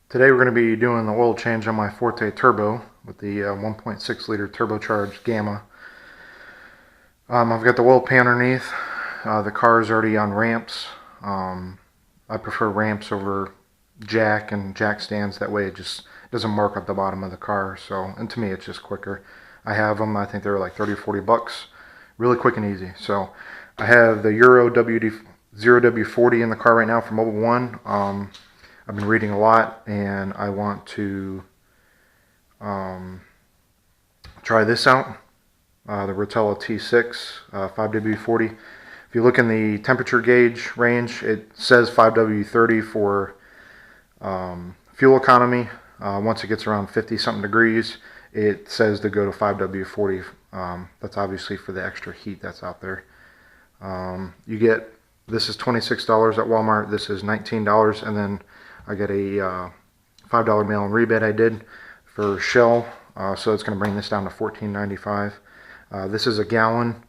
Today we're going to be doing the oil change on my Forte Turbo with the 1.6 liter turbocharged Gamma. I've got the oil pan underneath. The car is already on ramps. I prefer ramps over jack and jack stands. That way it just doesn't mark up the bottom of the car. And to me it's just quicker. I have them. I think they're like 30 or 40 bucks. Really quick and easy. So I have the Euro 0W40 in the car right now from Mobil 1. I've been reading a lot, and I want to try this out, the Rotella T6 5W40. If you look in the temperature gauge range, it says 5W30 for fuel economy. Once it gets around 50-something degrees, it says to go to 5W40. That's obviously for the extra heat that's out there. This is $26 at Walmart. This is $19, and then I got a $5 mail-in rebate I did for Shell, so it's going to bring this down to $14.95. This is a gallon,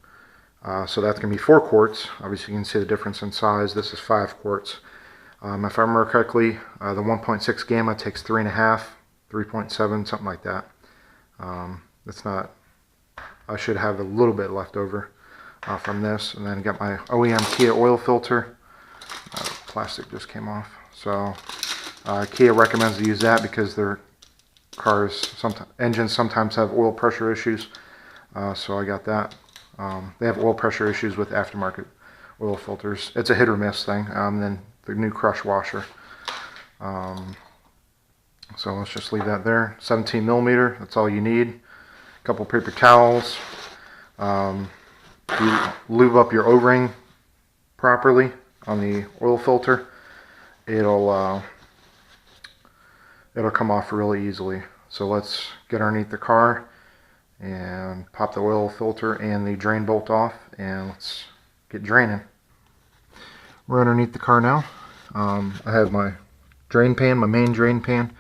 so that's going to be 4 quarts. Obviously, you can see the difference in size. This is 5 quarts. If I remember correctly, the 1.6 Gamma takes 3.5, 3.7, something like that. It's not. I should have a little bit left over from this, and then got my OEM Kia oil filter. Plastic just came off, so. Kia recommends to use that because their engines sometimes have oil pressure issues. So I got that. They have oil pressure issues with aftermarket oil filters. It's a hit or miss thing. Then the new crush washer. So let's just leave that there. 17 millimeter. That's all you need. A couple paper towels. You lube up your O-ring properly on the oil filter. It'll come off really easily. So let's get underneath the car and pop the oil filter and the drain bolt off, and let's get draining. We're underneath the car now. I have my drain pan, my main drain pan,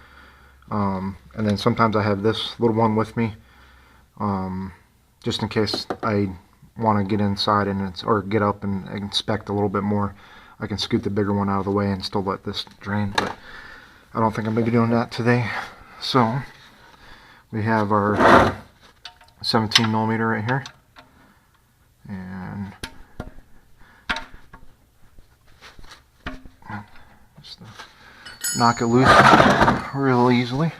and then sometimes I have this little one with me, just in case I want to get inside or get up and inspect a little bit more. I can scoot the bigger one out of the way and still let this drain, but I don't think I'm going to be doing that today. So we have our 17 millimeter right here, and just knock it loose real easily.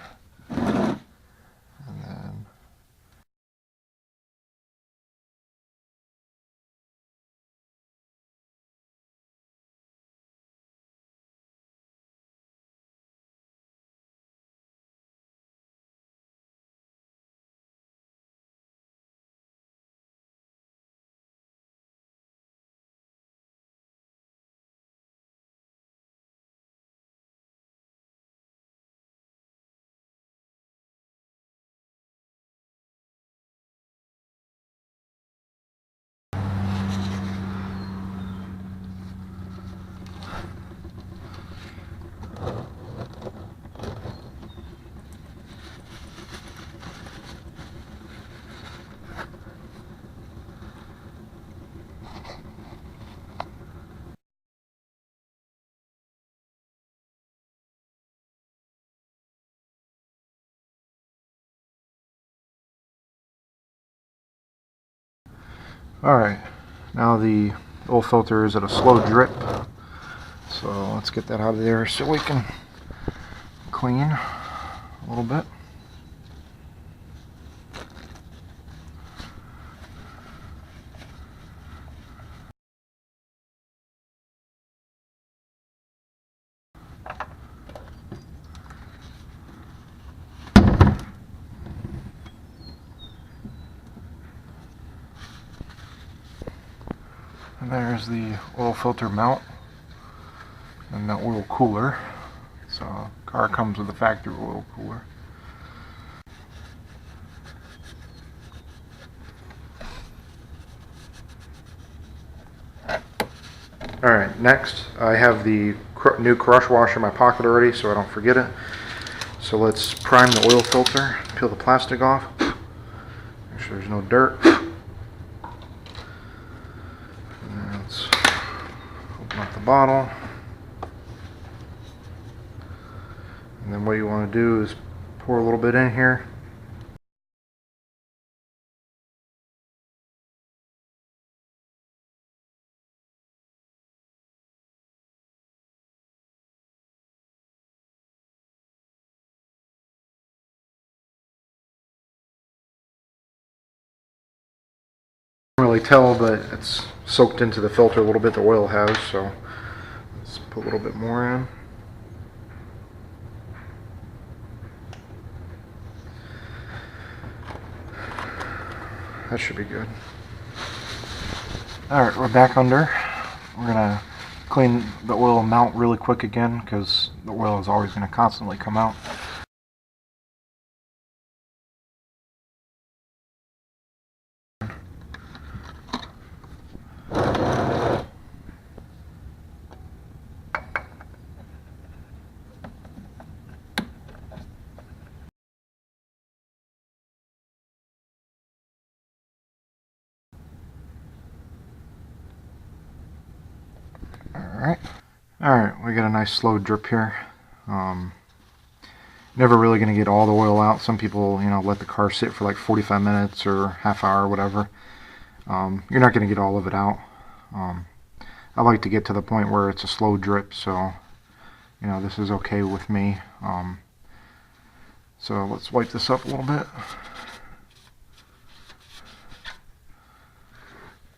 Alright, now the oil filter is at a slow drip, so let's get that out of there so we can clean a little bit. And there's the oil filter mount and the oil cooler. So car comes with a factory oil cooler. Alright, next I have the new crush washer in my pocket already so I don't forget it. So let's prime the oil filter, peel the plastic off, make sure there's no dirt. Let's open up the bottle. And then what you want to do is pour a little bit in here. Really tell, but it's soaked into the filter a little bit, the oil has, so let's put a little bit more in. That should be good. Alright, we're back under. We're gonna clean the oil mount really quick again, because the oil is always going to constantly come out. Alright, we got a nice slow drip here. Never really going to get all the oil out. Some people, let the car sit for like 45 minutes or half hour or whatever. You're not going to get all of it out. I like to get to the point where it's a slow drip, so this is okay with me. So let's wipe this up a little bit.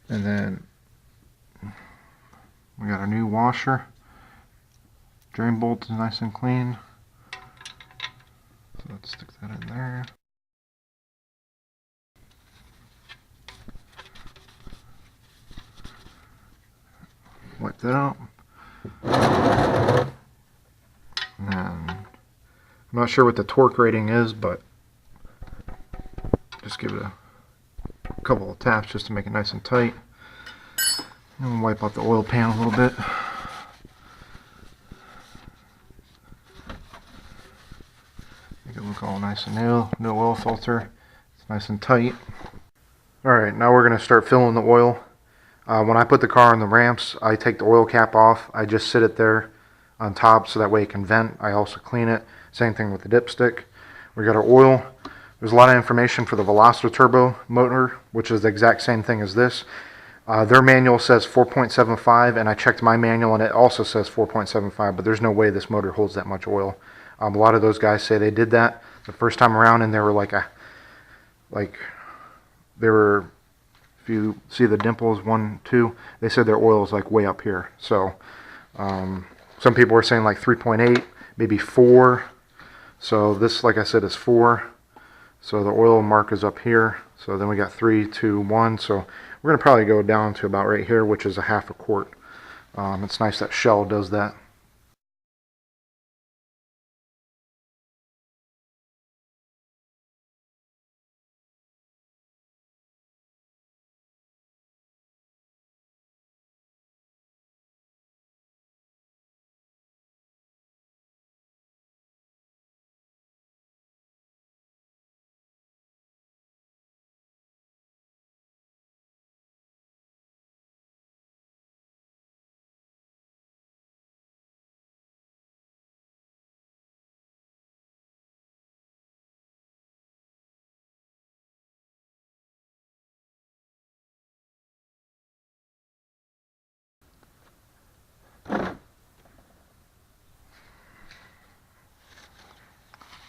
And then we got a new washer. Drain bolt is nice and clean. So let's stick that in there. Wipe that out. And then, I'm not sure what the torque rating is, but just give it a couple of taps just to make it nice and tight. And we'll wipe out the oil pan a little bit. Make it look all nice and new. No oil filter. It's nice and tight. Alright, now we're going to start filling the oil. When I put the car on the ramps, I take the oil cap off. I just sit it there on top so that way it can vent. I also clean it. Same thing with the dipstick. We got our oil. There's a lot of information for the Veloster Turbo motor, which is the exact same thing as this. Their manual says 4.75, and I checked my manual and it also says 4.75, but there's no way this motor holds that much oil. A lot of those guys say they did that the first time around, and they were if you see the dimples, 1, 2, they said their oil is like way up here. So some people were saying like 3.8, maybe 4. So this, like I said, is 4. So the oil mark is up here. So then we got 3, 2, 1. So we're going to probably go down to about right here, which is a half a quart. It's nice that Shell does that.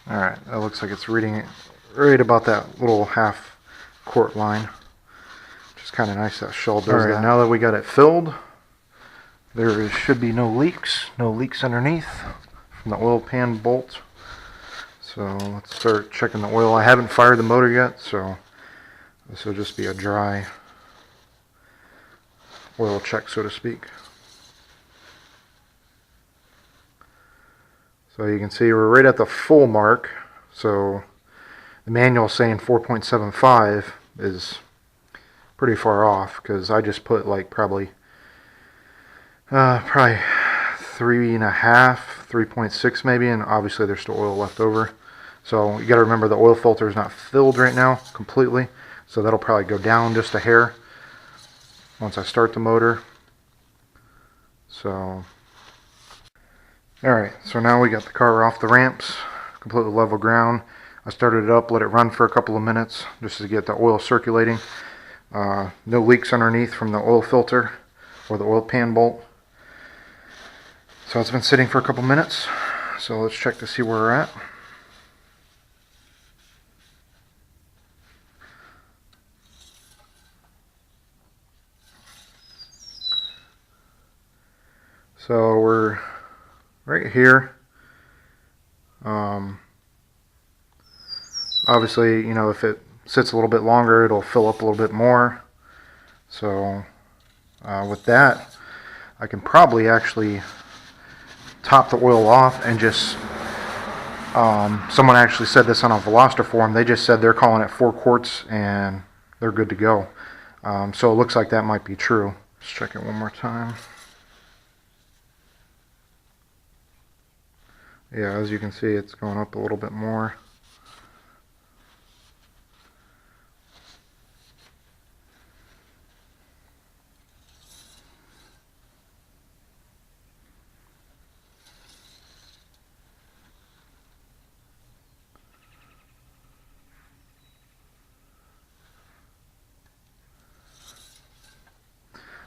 Alright, that looks like it's reading right about that little half quart line. Which is kind of nice that Shell does that. Alright, now that we got it filled, there should be no leaks underneath from the oil pan bolt. So let's start checking the oil. I haven't fired the motor yet, so this will just be a dry oil check, so to speak. So you can see we're right at the full mark. So the manual saying 4.75 is pretty far off, because I just put like probably 3.5, 3.6 maybe, and obviously there's still oil left over. So you got to remember the oil filter is not filled right now completely, so that'll probably go down just a hair once I start the motor. So Alright, so now we got the car off the ramps, completely level ground. I started it up, let it run for a couple of minutes just to get the oil circulating. No leaks underneath from the oil filter or the oil pan bolt. So it's been sitting for a couple minutes. So let's check to see where we're at. So we're right here. Obviously, you know, if it sits a little bit longer, it'll fill up a little bit more. So with that, I can probably actually top the oil off and just, someone actually said this on a Veloster forum, they just said they're calling it 4 quarts and they're good to go. So it looks like that might be true. Let's check it one more time. Yeah, as you can see, it's going up a little bit more.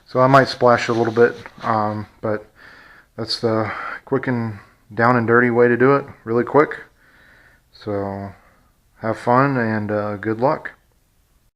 So I might splash a little bit, but that's the quick and down and dirty way to do it, really quick. So have fun and good luck.